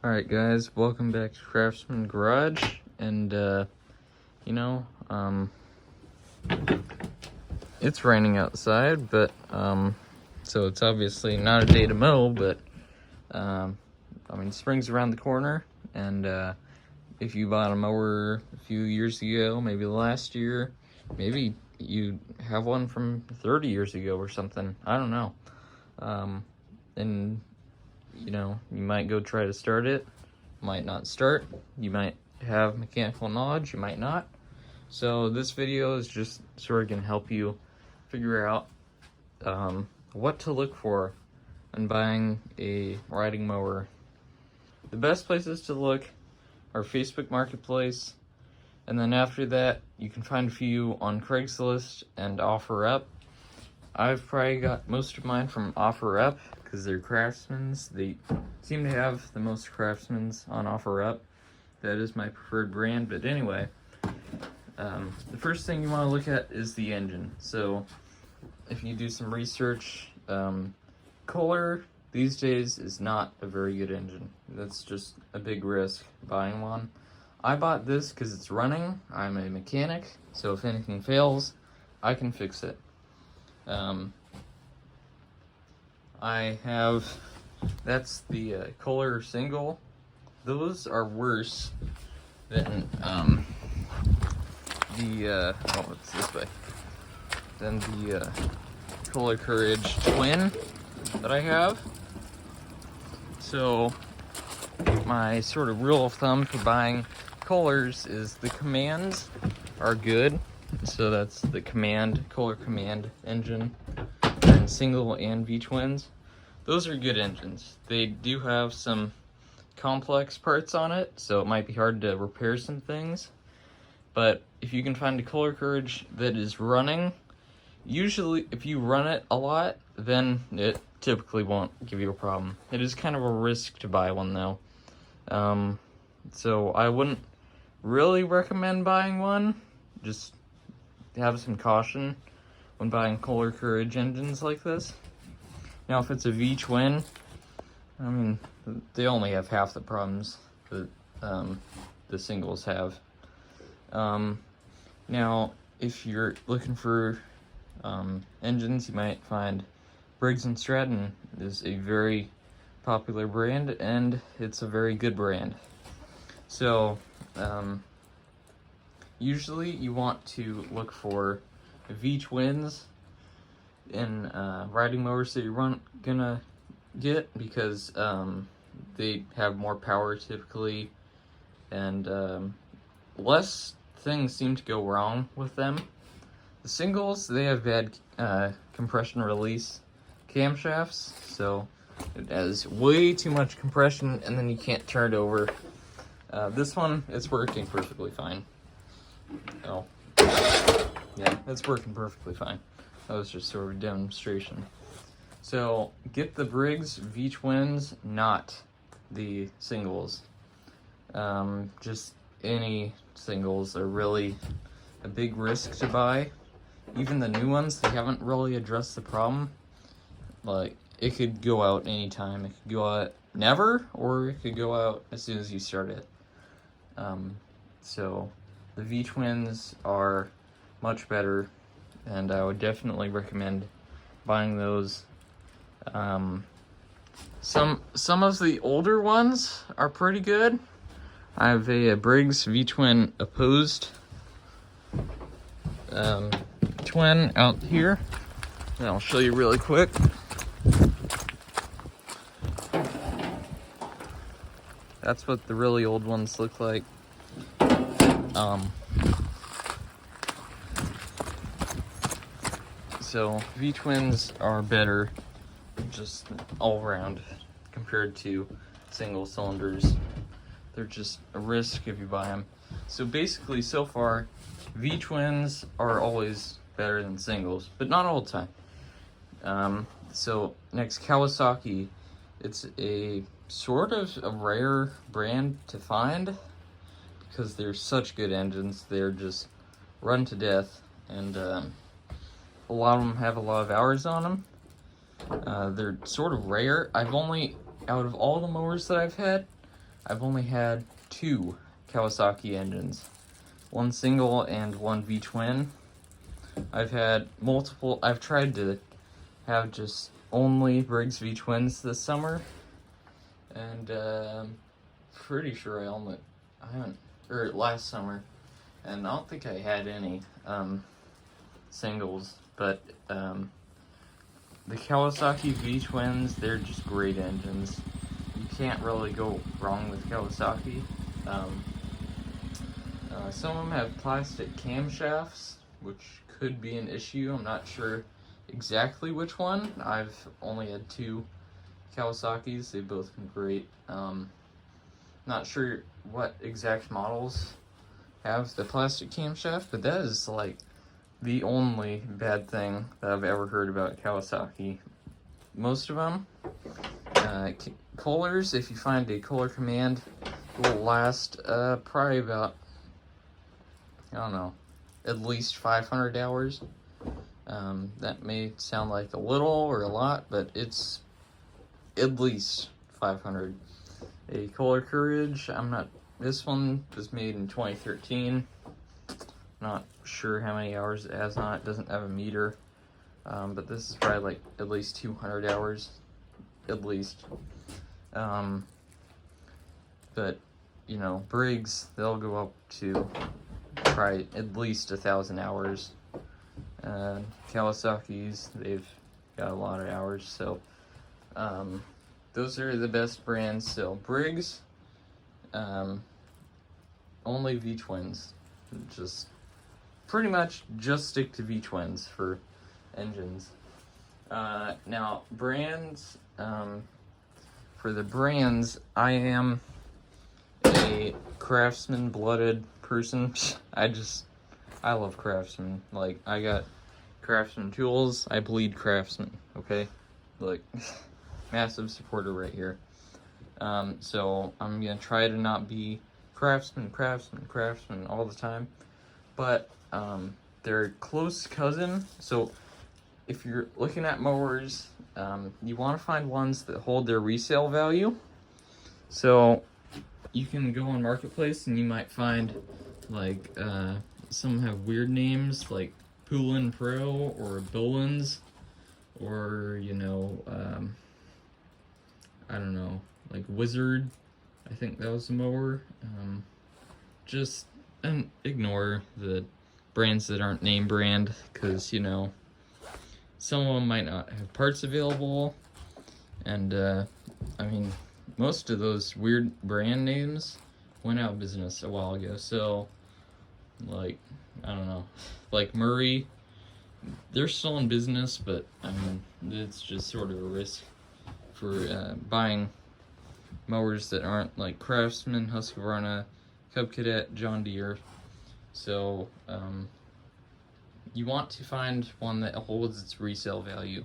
Alright guys, welcome back to Craftsman Garage, and it's raining outside, but so it's obviously not a day to mow, but spring's around the corner, and if you bought a mower a few years ago, maybe last year, maybe you have one from 30 years ago or something, I don't know, and you might go try to start it, might not start, you might have mechanical knowledge, you might not. So this video is just sort of going to help you figure out what to look for when buying a riding mower. The best places to look are Facebook Marketplace, and then after that you can find a few on Craigslist and OfferUp. I've probably got most of mine from OfferUp because they're Craftsman's. They seem to have the most Craftsman's on OfferUp. That is my preferred brand, but anyway, the first thing you want to look at is the engine. So if you do some research, Kohler these days is not a very good engine. That's just a big risk buying one. I bought this because it's running. I'm a mechanic, so if anything fails, I can fix it. That's the Kohler single. Those are worse than than the Kohler Courage twin that I have. So my sort of rule of thumb for buying Kohlers is the commands are good. So that's the Kohler Command engine, and single and V-twins. Those are good engines. They do have some complex parts on it, so it might be hard to repair some things. But if you can find a Kohler Courage that is running, usually if you run it a lot, then it typically won't give you a problem. It is kind of a risk to buy one though. So I wouldn't really recommend buying one. Just have some caution when buying Kohler Courage engines like this. Now if it's a V-twin, they only have half the problems that the singles have. Now if you're looking for engines, you might find Briggs & Stratton is a very popular brand, and it's a very good brand. So usually you want to look for V-twins in riding mowers that you're gonna get, because they have more power typically, and less things seem to go wrong with them. The singles, they have bad compression release camshafts, so it has way too much compression and then you can't turn it over. This one, it's working perfectly fine. Oh, yeah, it's working perfectly fine. That was just sort of a demonstration. So get the Briggs V-twins, not the singles. Just any singles are really a big risk to buy. Even the new ones, they haven't really addressed the problem. Like, it could go out anytime. It could go out never, or it could go out as soon as you start it. So the V-twins are much better, and I would definitely recommend buying those. Some of the older ones are pretty good. I have a Briggs V-twin opposed twin out here, and I'll show you really quick. That's what the really old ones look like. So V-twins are better just all around compared to single cylinders. They're just a risk if you buy them. So basically, so far, V-twins are always better than singles, but not all the time. So next, Kawasaki. It's a sort of a rare brand to find because they're such good engines. They're just run to death, and a lot of them have a lot of hours on them. They're sort of rare. I've only, out of all the mowers that I've had, I've only had 2 Kawasaki engines, one single and one V-twin. I've tried to have just only Briggs V-twins this summer, and pretty sure last summer, and I don't think I had any singles, but the Kawasaki V-twins, they're just great engines. You can't really go wrong with Kawasaki. Some of them have plastic camshafts, which could be an issue. I'm not sure exactly which one. I've only had 2 Kawasaki's. They've both been great. Not sure what exact models have the plastic camshaft, but that is like the only bad thing that I've ever heard about Kawasaki. Most of them, Kohlers, if you find a Kohler Command, it will last probably about, I don't know, at least 500 hours. That may sound like a little or a lot, but it's at least 500. A Kohler Courage, this one was made in 2013. Not sure how many hours it has on it. Doesn't have a meter, but this is probably like at least 200 hours, at least. But you know, Briggs, they'll go up to probably at least 1,000 hours. Kawasaki's, they've got a lot of hours. So those are the best brands. So Briggs, only V-twins. Just pretty much just stick to V-twins for engines. Now brands, for the brands, I am a Craftsman blooded person. I love Craftsman. Like, I got Craftsman tools, I bleed Craftsman, okay? Like, massive supporter right here. So I'm gonna try to not be Craftsman all the time, but they're a close cousin. So if you're looking at mowers, you want to find ones that hold their resale value. So you can go on Marketplace and you might find like some have weird names like Poulin Pro or Billins, or you know, I don't know, like Wizard. I think that was a mower. Just ignore the brands that aren't name brand, because you know, some of them might not have parts available, and I mean, most of those weird brand names went out of business a while ago. So like, I don't know, like Murray, they're still in business, but I mean, it's just sort of a risk for buying mowers that aren't like Craftsman, Husqvarna, Cub Cadet, John Deere. So you want to find one that holds its resale value.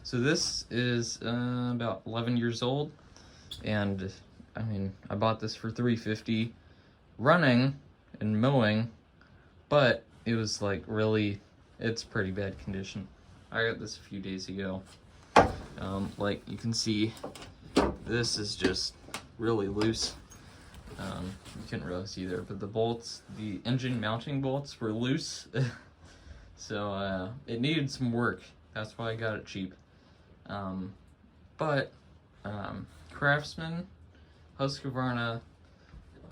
So this is about 11 years old, and I mean, I bought this for $350 running and mowing, but it was like really, it's pretty bad condition. I got this a few days ago. Like you can see, this is just really loose. You couldn't really see there, but the bolts, the engine mounting bolts were loose. So it needed some work. That's why I got it cheap. But Craftsman, Husqvarna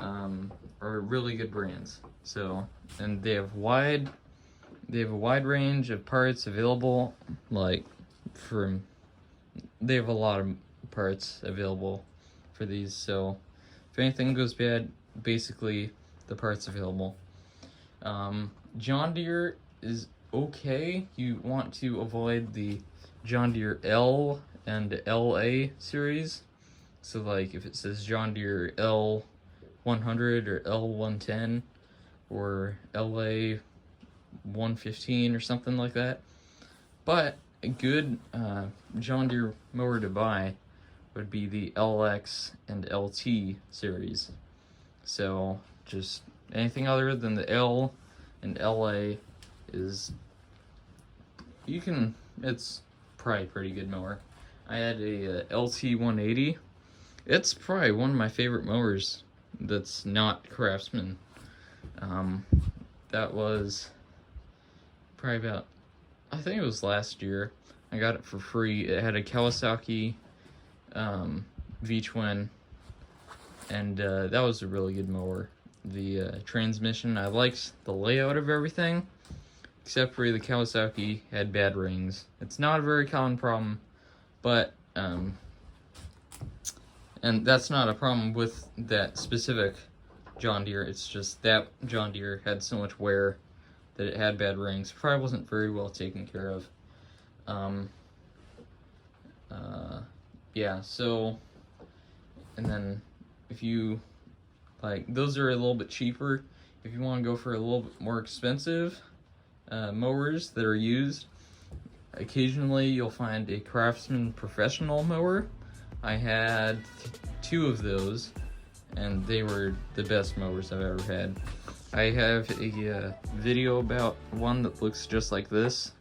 are really good brands. So, and they have a wide range of parts available. Like they have a lot of parts available for these. So if anything goes bad, basically the parts available. John Deere is okay. You want to avoid the John Deere L and LA series. So like if it says John Deere L100 or L110 or LA 115 or something like that. But a good John Deere mower to buy would be the LX and LT series. So just anything other than the L and LA is, it's probably a pretty good mower. I had a LT 180, It's probably one of my favorite mowers that's not Craftsman. That was probably about, I think it was last year. I got it for free. It had a Kawasaki V-twin, and that was a really good mower. The transmission, I liked the layout of everything, except for the Kawasaki had bad rings. It's not a very common problem, but and that's not a problem with that specific John Deere. It's just that John Deere had so much wear that it had bad rings. Probably wasn't very well taken care of. Yeah, so, and then if you, like, those are a little bit cheaper. If you want to go for a little bit more expensive mowers that are used, occasionally you'll find a Craftsman professional mower. I had 2 of those, and they were the best mowers I've ever had. I have a video about one that looks just like this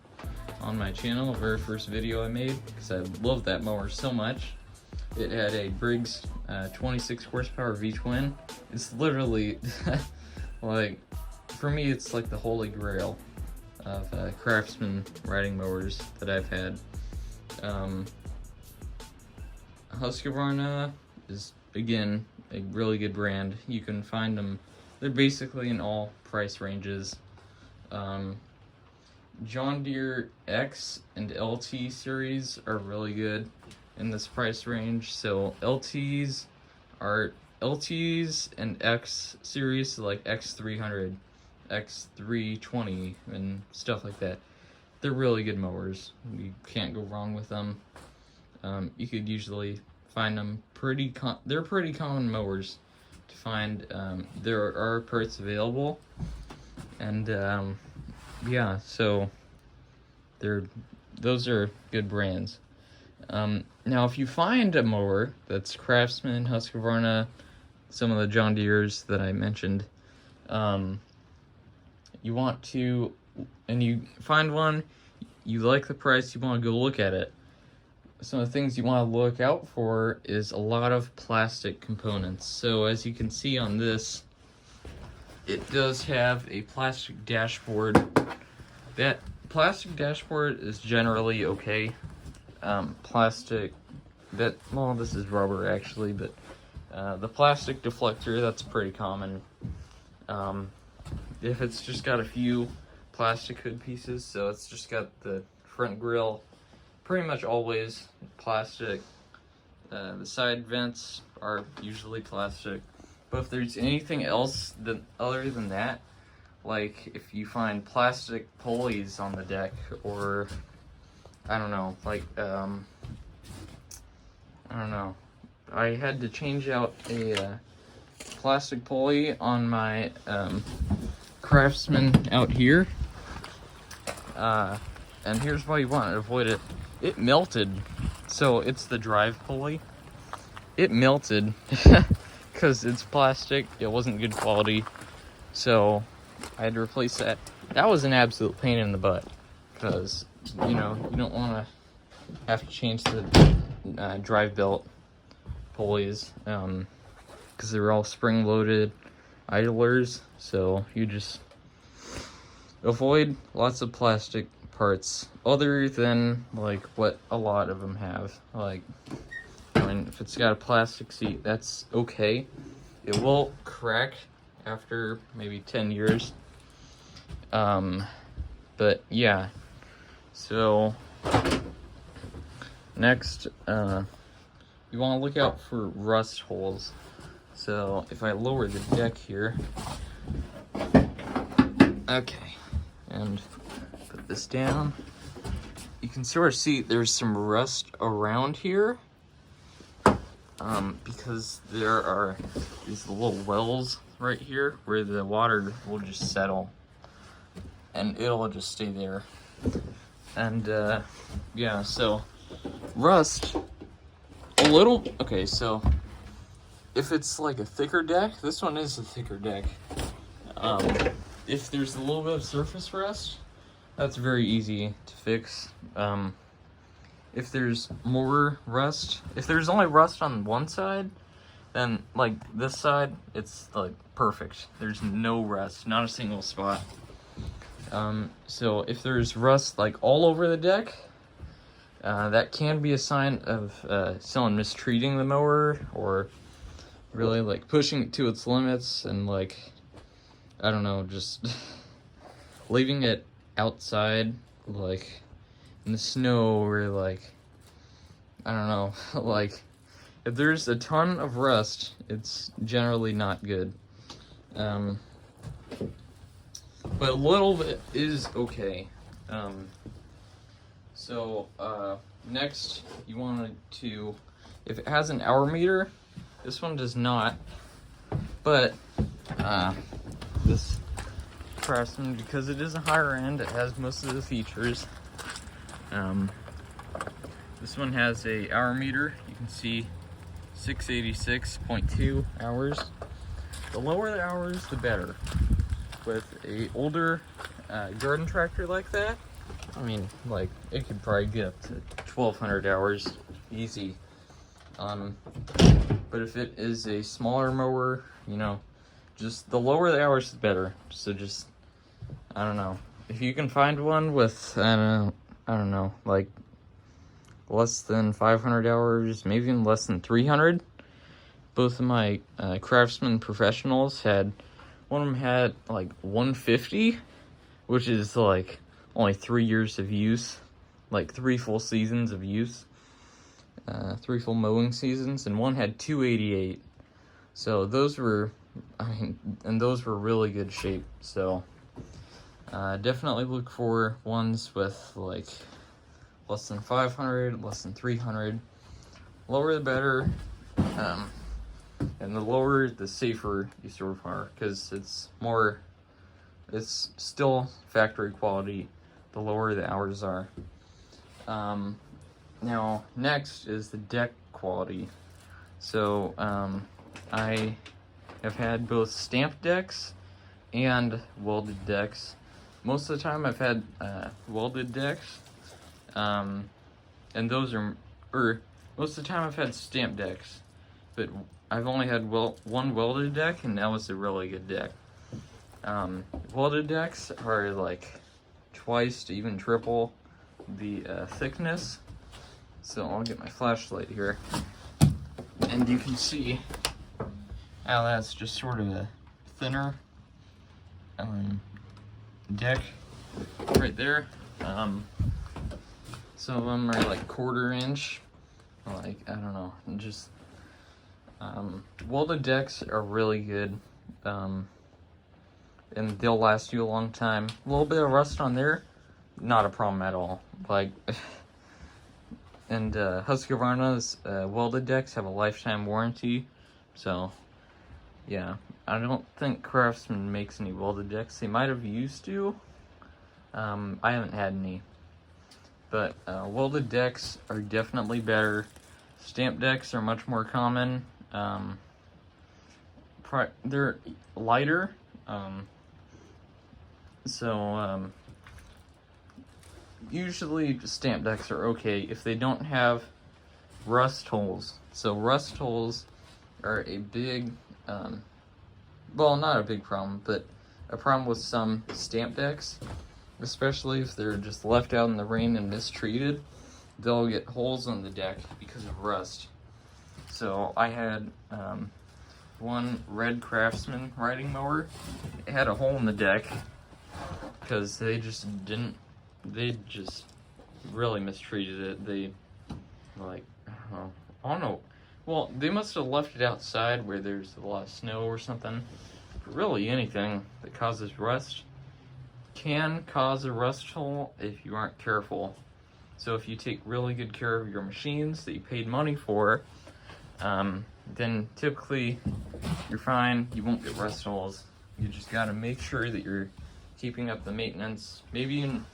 on my channel, very first video I made, because I love that mower so much. It had a Briggs 26 horsepower V-twin. It's literally, like, for me it's like the holy grail of Craftsman riding mowers that I've had. Husqvarna is, again, a really good brand. You can find them, they're basically in all price ranges. John Deere X and LT series are really good in this price range. So LTs and X series, so like X300, X320, and stuff like that. They're really good mowers. You can't go wrong with them. You could usually find them they're pretty common mowers to find. There are parts available, and yeah, so those are good brands. Now, if you find a mower that's Craftsman, Husqvarna, some of the John Deeres that I mentioned, you want to, and you find one, you like the price, you want to go look at it. Some of the things you want to look out for is a lot of plastic components. So as you can see on this, it does have a plastic dashboard. That plastic dashboard is generally okay. Plastic, well, this is rubber actually, but the plastic deflector, that's pretty common. If it's just got a few plastic hood pieces, so it's just got the front grille, pretty much always plastic. The side vents are usually plastic. But if there's anything else other than that, like if you find plastic pulleys on the deck, or I don't know, like I don't know, I had to change out a plastic pulley on my Craftsman out here, and here's why you want to avoid it. It melted, so it's the drive pulley. It melted because it's plastic. It wasn't good quality, so I had to replace that. That was an absolute pain in the butt, because you know, you don't want to have to change the drive belt pulleys, because they're all spring-loaded idlers, so you just avoid lots of plastic parts, other than like what a lot of them have. Like, I mean, if it's got a plastic seat, that's okay. It will crack after maybe 10 years. But yeah, so next, you want to look out for rust holes. So if I lower the deck here, okay, and put this down, you can sort of see there's some rust around here, because there are these little wells right here where the water will just settle and it'll just stay there. And yeah, so rust a little. Okay, so if it's like a thicker deck, this one is a thicker deck. If there's a little bit of surface rust, that's very easy to fix. if there's more rust, if there's only rust on one side, then like this side, it's like perfect. There's no rust, not a single spot. So if there's rust like all over the deck, that can be a sign of someone mistreating the mower, or really like pushing it to its limits, and like, I don't know, just leaving it outside like in the snow, or like, I don't know, like if there's a ton of rust, it's generally not good. But a little bit is okay. Next, you want to, if it has an hour meter, this one does not, but this Craftsman, because it is a higher end, it has most of the features. This one has a hour meter. You can see 686.2 hours. The lower the hours, the better. With a older garden tractor like that, I mean, like, it could probably get up to 1,200 hours easy. But if it is a smaller mower, you know, just the lower the hours, the better. So just, I don't know, if you can find one with, I don't know, like less than 500 hours, maybe even less than 300. Both of my Craftsman professionals had, one of them had like 150, which is like only 3 years of use, like 3 full seasons of use, 3 full mowing seasons, and one had 288. So those were, I mean, and those were really good shape. So definitely look for ones with like less than 500, less than 300. Lower the better. And the lower, the safer you sort of are, because it's still factory quality, the lower the hours are. Now, next is the deck quality. So, I have had both stamped decks and welded decks. Most of the time I've had welded decks, and those are, or most of the time I've had stamped decks, but I've only had one welded deck, and that was a really good deck. Welded decks are like twice to even triple the thickness. So I'll get my flashlight here, and you can see how that's just sort of a thinner deck right there. Some of them are like 1/4 inch, like, I don't know, just welded decks are really good, and they'll last you a long time. A little bit of rust on there, not a problem at all. Like, and Husqvarna's welded decks have a lifetime warranty, so yeah. I don't think Craftsman makes any welded decks. They might have used to. I haven't had any, but welded decks are definitely better. Stamped decks are much more common. They're lighter, so usually stamp decks are okay if they don't have rust holes. So rust holes are a big, well, not a big problem, but a problem with some stamp decks, especially if they're just left out in the rain and mistreated. They'll get holes on the deck because of rust. So I had one red Craftsman riding mower. It had a hole in the deck because they just really mistreated it. They, like, I don't know. Well, they must have left it outside where there's a lot of snow or something. But really, anything that causes rust can cause a rust hole if you aren't careful. So if you take really good care of your machines that you paid money for, then typically you're fine. You won't get rust holes. You just got to make sure that you're keeping up the maintenance. Maybe even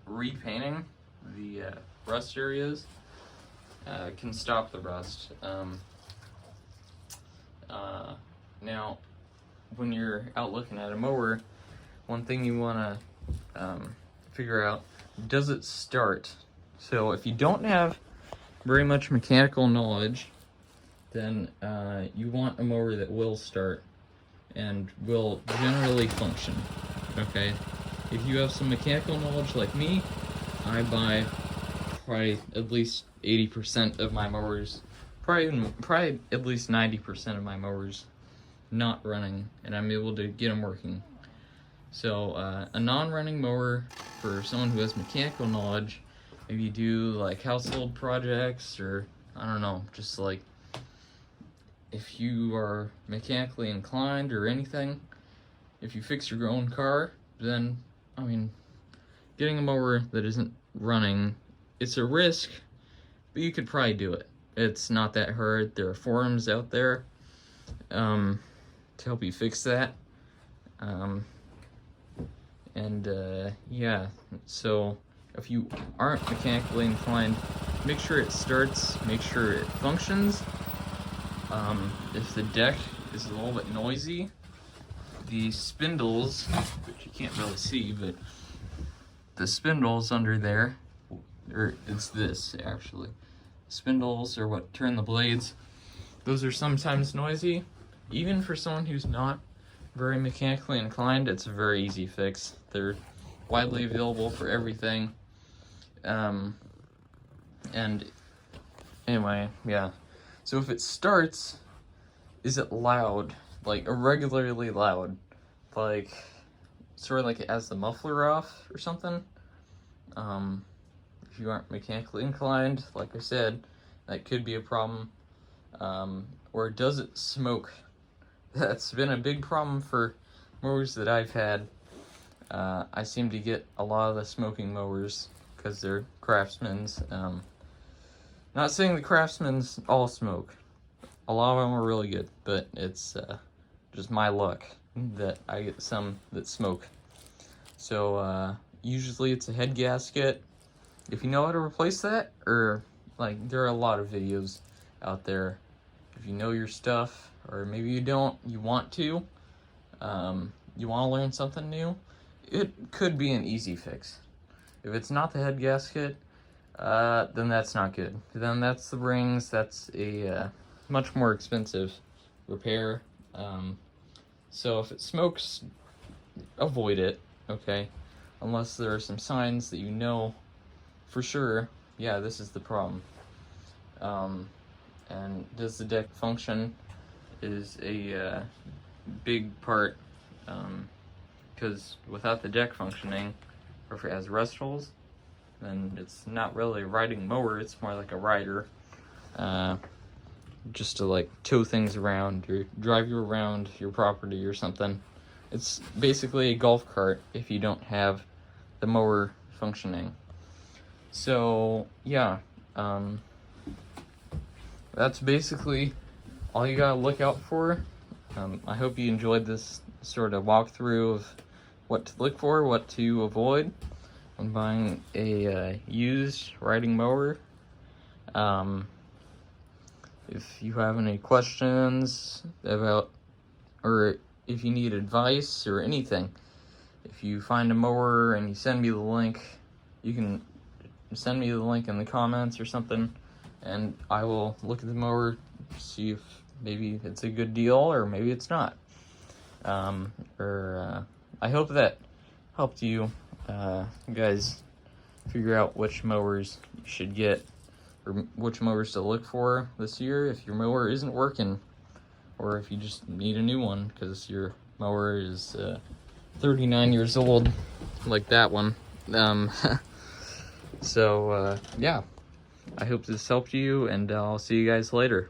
repainting the rust areas can stop the rust. Now, when you're out looking at a mower, one thing you want to figure out, does it start? So if you don't have very much mechanical knowledge, then you want a mower that will start and will generally function, okay? If you have some mechanical knowledge like me, I buy probably at least 80% of my mowers, probably at least 90% of my mowers not running, and I'm able to get them working. So a non-running mower for someone who has mechanical knowledge, if you do like household projects, or I don't know, just like if you are mechanically inclined or anything, if you fix your own car, then I mean, getting a mower that isn't running, it's a risk, but you could probably do it. It's not that hard. There are forums out there to help you fix that. Yeah, so if you aren't mechanically inclined, make sure it starts, make sure it functions. If the deck is a little bit noisy, the spindles, which you can't really see, but the spindles under there, or it's this actually, spindles are what turn the blades. Those are sometimes noisy. Even for someone who's not very mechanically inclined, it's a very easy fix. They're widely available for everything. And anyway, yeah. So if it starts, is it loud? Like irregularly loud? Like sort of like it has the muffler off or something? If you aren't mechanically inclined, like I said, that could be a problem. Or does it smoke? That's been a big problem for mowers that I've had. I seem to get a lot of the smoking mowers because they're Craftsman's. Not saying the Craftsman's all smoke. A lot of them are really good, but it's just my luck that I get some that smoke. So usually it's a head gasket. If you know how to replace that, or like there are a lot of videos out there. If you know your stuff, or maybe you don't, you want to learn something new, it could be an easy fix. If it's not the head gasket, then that's not good. Then that's the rings. That's a much more expensive repair. So if it smokes, avoid it, okay? Unless there are some signs that you know for sure, yeah, this is the problem. And does the deck function is a big part, because without the deck functioning, or if it has rust holes, then it's not really a riding mower, it's more like a rider, just to like tow things around or drive you around your property or something. It's basically a golf cart if you don't have the mower functioning. So yeah, that's basically all you gotta look out for. I hope you enjoyed this sort of walkthrough of what to look for, what to avoid when buying a used riding mower. If you have any questions about, or if you need advice or anything, if you find a mower and you send me the link, you can send me the link in the comments or something, and I will look at the mower, see if maybe it's a good deal or maybe it's not. I hope that helped you guys figure out which mowers you should get, or which mowers to look for this year if your mower isn't working, or if you just need a new one because your mower is 39 years old, like that one. So yeah, I hope this helped you, and I'll see you guys later.